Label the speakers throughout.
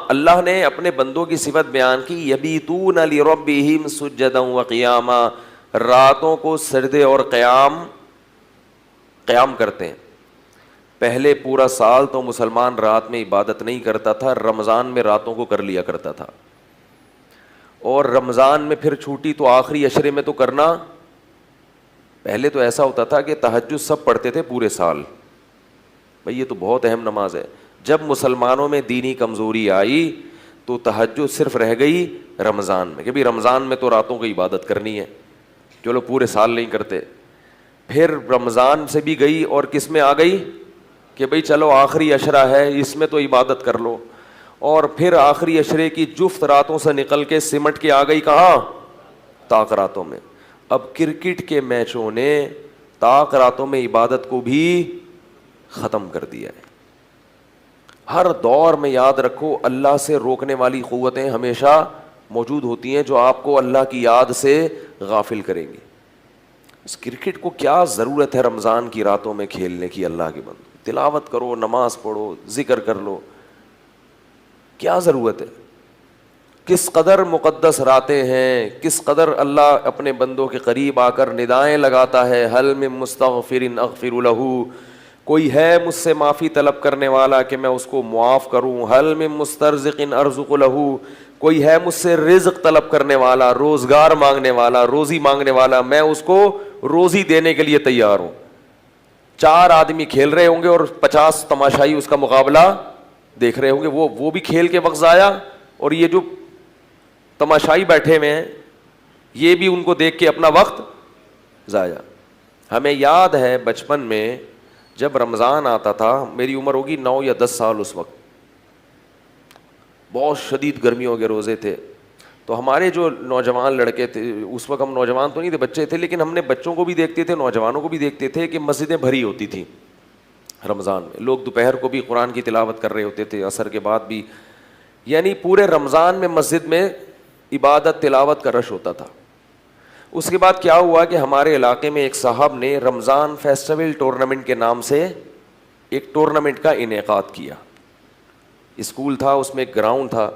Speaker 1: اللہ نے اپنے بندوں کی صفت بیان کی, یبیتون لربہم سجدا وقیاما, راتوں کو سجدے اور قیام کرتے ہیں. پہلے پورا سال تو مسلمان رات میں عبادت نہیں کرتا تھا, رمضان میں راتوں کو کر لیا کرتا تھا, اور رمضان میں پھر چھوٹی تو آخری عشرے میں تو کرنا. پہلے تو ایسا ہوتا تھا کہ تہجد سب پڑھتے تھے پورے سال, بھائی یہ تو بہت اہم نماز ہے. جب مسلمانوں میں دینی کمزوری آئی تو تہجد صرف رہ گئی رمضان میں, کہ بھائی رمضان میں تو راتوں کی عبادت کرنی ہے, چلو پورے سال نہیں کرتے. پھر رمضان سے بھی گئی اور کس میں آ گئی کہ بھئی چلو آخری عشرہ ہے اس میں تو عبادت کر لو, اور پھر آخری عشرے کی جفت راتوں سے نکل کے سمٹ کے آ گئی کہاں, طاق راتوں میں. اب کرکٹ کے میچوں نے طاق راتوں میں عبادت کو بھی ختم کر دیا ہے. ہر دور میں یاد رکھو اللہ سے روکنے والی قوتیں ہمیشہ موجود ہوتی ہیں جو آپ کو اللہ کی یاد سے غافل کریں گی. اس کرکٹ کو کیا ضرورت ہے رمضان کی راتوں میں کھیلنے کی؟ اللہ کے بندو تلاوت کرو, نماز پڑھو, ذکر کر لو, کیا ضرورت ہے؟ کس قدر مقدس راتیں ہیں, کس قدر اللہ اپنے بندوں کے قریب آ کر ندائیں لگاتا ہے, حل من مستغفر اغفر لہ, کوئی ہے مجھ سے معافی طلب کرنے والا کہ میں اس کو معاف کروں, حل من مسترزق ارزق لہ, کوئی ہے مجھ سے رزق طلب کرنے والا, روزگار مانگنے والا, روزی مانگنے والا, میں اس کو روزی دینے کے لیے تیار ہوں. 4 آدمی کھیل رہے ہوں گے اور 50 تماشائی اس کا مقابلہ دیکھ رہے ہوں گے, وہ بھی کھیل کے وقت ضائع, اور یہ جو تماشائی بیٹھے ہوئے ہیں یہ بھی ان کو دیکھ کے اپنا وقت ضائع. ہمیں یاد ہے بچپن میں جب رمضان آتا تھا, میری عمر ہوگی 9 یا 10 سال, اس وقت بہت شدید گرمیوں کے روزے تھے, تو ہمارے جو نوجوان لڑکے تھے, اس وقت ہم نوجوان تو نہیں تھے, بچے تھے, لیکن ہم نے بچوں کو بھی دیکھتے تھے, نوجوانوں کو بھی دیکھتے تھے کہ مسجدیں بھری ہوتی تھیں رمضان میں. لوگ دوپہر کو بھی قرآن کی تلاوت کر رہے ہوتے تھے, عصر کے بعد بھی, یعنی پورے رمضان میں مسجد میں عبادت تلاوت کا رش ہوتا تھا. اس کے بعد کیا ہوا کہ ہمارے علاقے میں ایک صاحب نے رمضان فیسٹیول ٹورنامنٹ کے نام سے ایک ٹورنامنٹ کا انعقاد کیا. اسکول تھا, اس میں ایک گراؤنڈ تھا,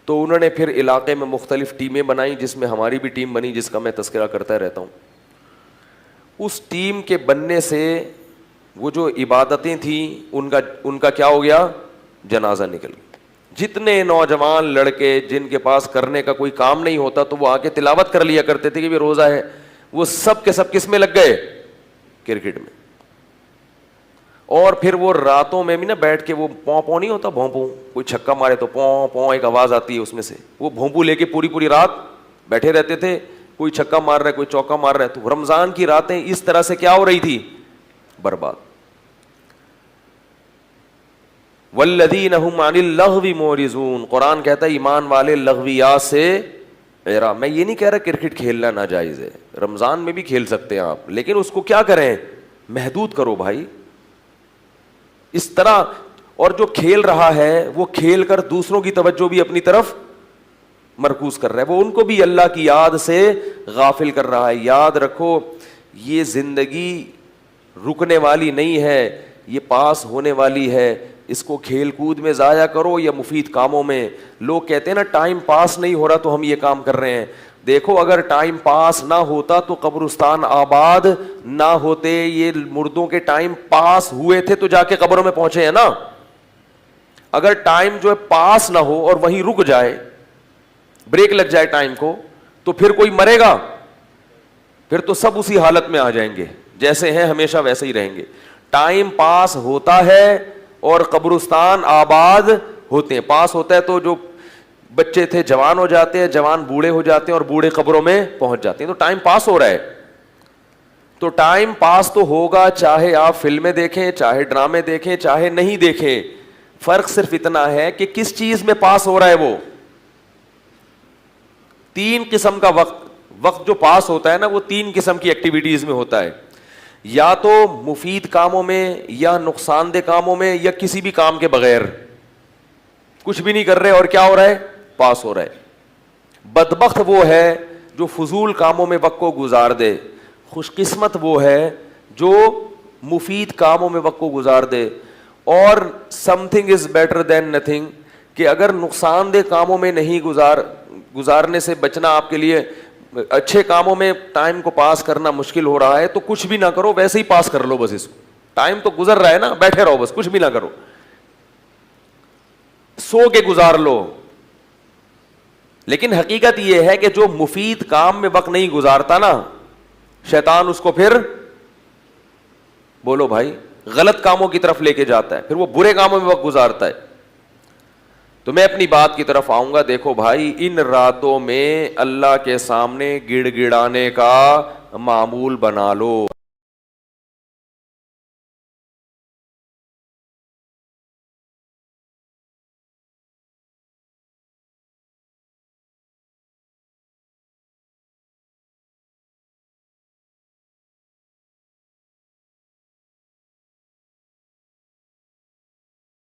Speaker 1: تو انہوں نے پھر علاقے میں مختلف ٹیمیں بنائیں, جس میں ہماری بھی ٹیم بنی جس کا میں تذکرہ کرتا رہتا ہوں. اس ٹیم کے بننے سے وہ جو عبادتیں تھیں ان کا کیا ہو گیا, جنازہ نکل گیا. جتنے نوجوان لڑکے جن کے پاس کرنے کا کوئی کام نہیں ہوتا تو وہ آ کے تلاوت کر لیا کرتے تھے کہ بھی روزہ ہے, وہ سب کے سب کس میں لگ گئے, کرکٹ میں. اور پھر وہ راتوں میں بھی نا بیٹھ کے, وہ پوں نہیں ہوتا, بھونپوں, کوئی چھکا مارے تو پوں ایک آواز آتی ہے اس میں سے, وہ بھونپو لے کے پوری رات بیٹھے رہتے تھے, کوئی چھکا مار رہا ہے, کوئی چوکا مار رہا ہے. تو رمضان کی راتیں اس طرح سے کیا ہو رہی تھی, برباد. والذین هم عن اللغو معرضون, قرآن کہتا ہے ایمان والے لغویات سے اعراض. میں یہ نہیں کہہ رہا کرکٹ کھیلنا ناجائز ہے, رمضان میں بھی کھیل سکتے ہیں آپ, لیکن اس کو کیا کریں, محدود کرو بھائی. اس طرح, اور جو کھیل رہا ہے وہ کھیل کر دوسروں کی توجہ بھی اپنی طرف مرکوز کر رہا ہے, وہ ان کو بھی اللہ کی یاد سے غافل کر رہا ہے. یاد رکھو یہ زندگی رکنے والی نہیں ہے, یہ پاس ہونے والی ہے. اس کو کھیل کود میں ضائع کرو یا مفید کاموں میں. لوگ کہتے ہیں نا ٹائم پاس نہیں ہو رہا تو ہم یہ کام کر رہے ہیں. دیکھو اگر ٹائم پاس نہ ہوتا تو قبرستان آباد نہ ہوتے, یہ مردوں کے ٹائم پاس ہوئے تھے تو جا کے قبروں میں پہنچے ہیں نا. اگر ٹائم جو ہے پاس نہ ہو اور وہیں رک جائے, بریک لگ جائے ٹائم کو, تو پھر کوئی مرے گا, پھر تو سب اسی حالت میں آ جائیں گے, جیسے ہیں ہمیشہ ویسے ہی رہیں گے. ٹائم پاس ہوتا ہے اور قبرستان آباد ہوتے ہیں. پاس ہوتا ہے تو جو بچے تھے جوان ہو جاتے ہیں, جوان بوڑھے ہو جاتے ہیں, اور بوڑھے قبروں میں پہنچ جاتے ہیں. تو ٹائم پاس ہو رہا ہے. تو ٹائم پاس تو ہوگا چاہے آپ فلمیں دیکھیں, چاہے ڈرامے دیکھیں, چاہے نہیں دیکھیں. فرق صرف اتنا ہے کہ کس چیز میں پاس ہو رہا ہے. وہ 3 قسم کا وقت جو پاس ہوتا ہے نا, وہ 3 قسم کی ایکٹیویٹیز میں ہوتا ہے. یا تو مفید کاموں میں, یا نقصان دہ کاموں میں, یا کسی بھی کام کے بغیر کچھ بھی نہیں کر رہے اور کیا ہو رہا ہے, پاس ہو رہا ہے. بدبخت وہ ہے جو فضول کاموں میں وقت کو گزار دے, خوش قسمت وہ ہے جو مفید کاموں میں وقت کو گزار دے. اور some thing is better than nothing, کہ اگر نقصان دہ کاموں میں نہیں گزارنے سے بچنا آپ کے لیے، اچھے کاموں میں ٹائم کو پاس کرنا مشکل ہو رہا ہے تو کچھ بھی نہ کرو، ویسے ہی پاس کر لو بس اس کو، ٹائم تو گزر رہا ہے نا، بیٹھے رہو بس، کچھ بھی نہ کرو، سو کے گزار لو. لیکن حقیقت یہ ہے کہ جو مفید کام میں وقت نہیں گزارتا نا، شیطان اس کو پھر، بولو بھائی، غلط کاموں کی طرف لے کے جاتا ہے، پھر وہ برے کاموں میں وقت گزارتا ہے. تو میں اپنی بات کی طرف آؤں گا. دیکھو بھائی، ان راتوں میں اللہ کے سامنے گڑ گڑانے کا معمول بنا لو.